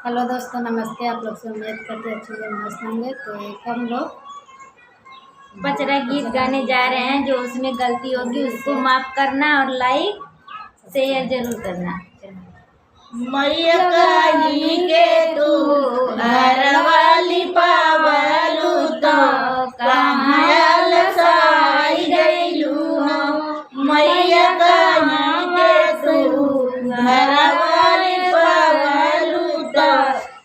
Hello दोस्तों, नमस्ते। आप लोग से उम्मीद करते अच्छे से मस्त होंगे। तो एक हम लोग पचरा गीत गाने जा रहे हैं। जो उसमें गलती होगी उसको माफ करना और लाइक शेयर जरूर करना। मैया कहीं के तू घर वाली पावलू तो कहाँ लसाई गईलू हो। मैया कहीं के तू घर वाली पावलू तो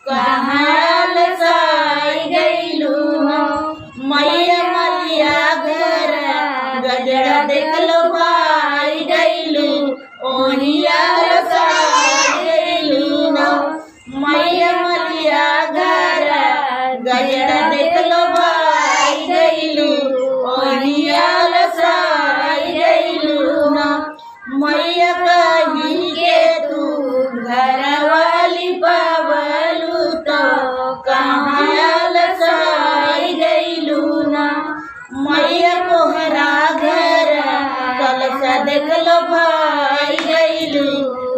कहाँ लसाई गईलू हो। मैया मलिया घर गजरा देख लो भाई गईलू ओहिया मैया मलिया घर गजरा देख लो भाई गईलू ओहिया लसाई गईलू ना। मैया कहीं के तू घर वाली पावलू तो कहाँ लसाई गईलू ना। मैया कोहरा घर कलसा देख लो भाई गईलू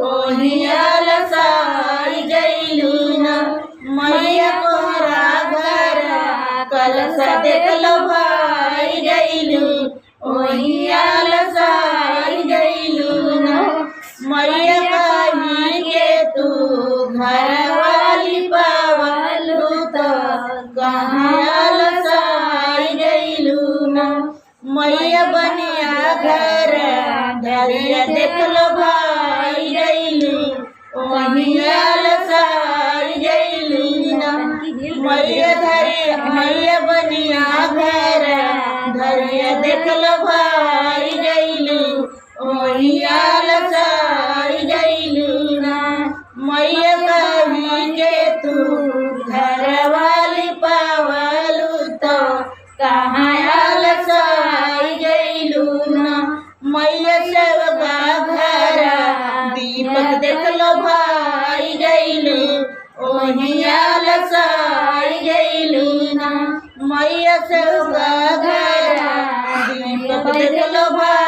ओहिया लसाई गईलू ना। मैया कोहरा घर कलसा देख लो भाई गईलू ओहिया लसाई गईलू ना। मैया कहीं के तू घर वाली पावलू तो कहाँ लसाई गईलू ना। मैया बनिया घर धरिया देख लो भाई गईलू ओहिया लसाई गईलू ना। मैया बनिया घर धरिया देख लो भाई गईलू ओहिया लसाई गईलू ना। मैया कहीं के तू घर वाली पावलू तो कहाँ लसाई गईलू ना। मैया सबका घर दीपक देख लो भाई गईलू ओहिया लसाई गईलू ना। मैया सबका घर दीपक देख लो भाई